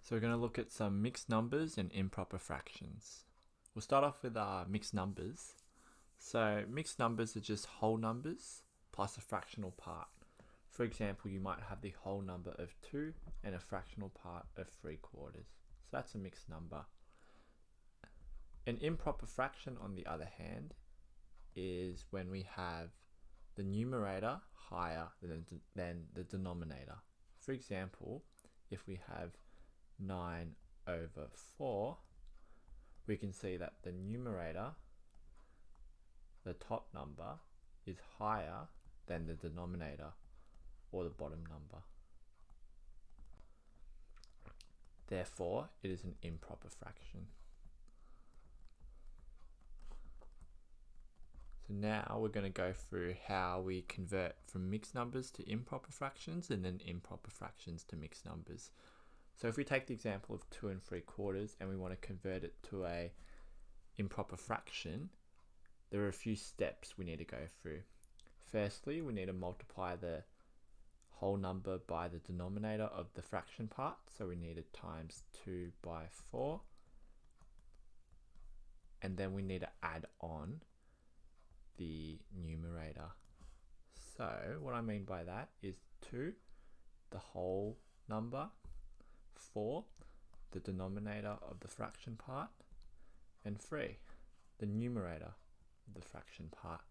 So we're going to look at some mixed numbers and improper fractions. We'll start off with mixed numbers. So mixed numbers are just whole numbers plus a fractional part. For example, you might have the whole number of 2 and a fractional part of 3/4. So that's a mixed number. An improper fraction, on the other hand, is when we have the numerator higher than the denominator. For example, if we have 9/4, we can see that the numerator, the top number, is higher than the denominator, or the bottom number. Therefore, it is an improper fraction. So now we're going to go through how we convert from mixed numbers to improper fractions and then improper fractions to mixed numbers. So if we take the example of 2 3/4 and we want to convert it to a improper fraction, there are a few steps we need to go through. Firstly, we need to multiply the whole number by the denominator of the fraction part. So we need to times 2 by 4. And then we need to add on the numerator. So what I mean by that is 2, the whole number, 4, the denominator of the fraction part, and 3, the numerator of the fraction part.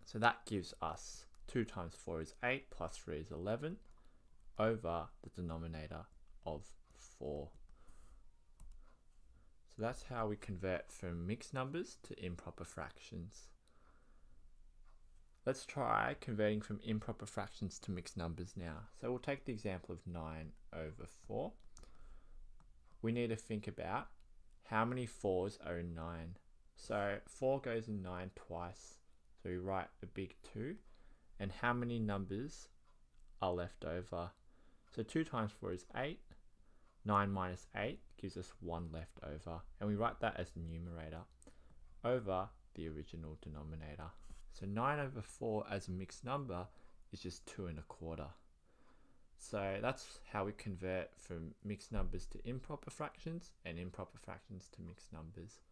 So that gives us 2 times 4 is 8 plus 3 is 11 over the denominator of 4. So that's how we convert from mixed numbers to improper fractions. Let's try converting from improper fractions to mixed numbers now. So we'll take the example of 9/4. We need to think about how many 4s are in 9. So 4 goes in 9 twice. So we write a big 2. And how many numbers are left over? So 2 times 4 is 8. 9 minus 8 gives us 1 left over. And we write that as the numerator over the original denominator. So 9/4 as a mixed number is just 2 1/4. So that's how we convert from mixed numbers to improper fractions and improper fractions to mixed numbers.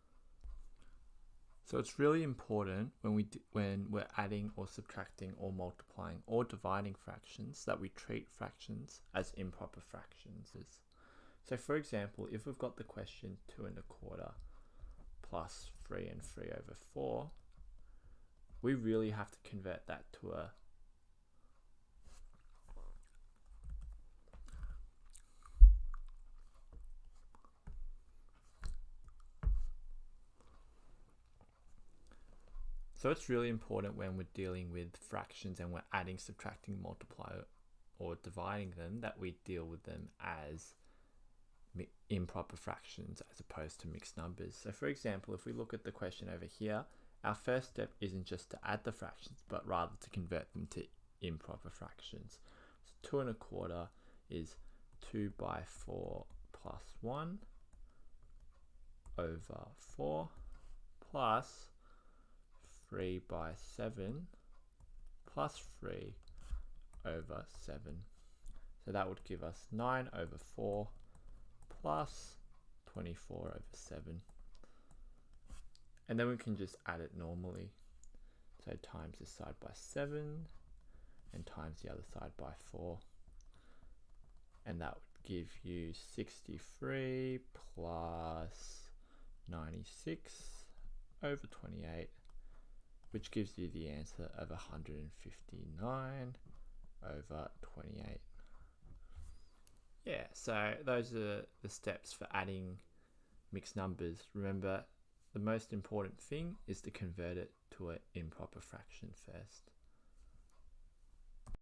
So it's really important when we're adding or subtracting or multiplying or dividing fractions that we treat fractions as improper fractions. So for example, if we've got the question 2 1/4 plus 3 3/4, we really have to convert that to a So it's really important when we're dealing with fractions and we're adding, subtracting, multiplying, or dividing them, that we deal with them as improper fractions as opposed to mixed numbers. So for example, if we look at the question over here, our first step isn't just to add the fractions, but rather to convert them to improper fractions. So 2 1/4 is 2 by 4 plus 1 over 4 plus 3 by 7 plus 3 over 7. So that would give us 9/4 plus 24 over 7. And then we can just add it normally. So times this side by 7 and times the other side by 4. And that would give you 63 plus 96 over 28, which gives you the answer of 159 over 28. Yeah, so those are the steps for adding mixed numbers. Remember, the most important thing is to convert it to an improper fraction first.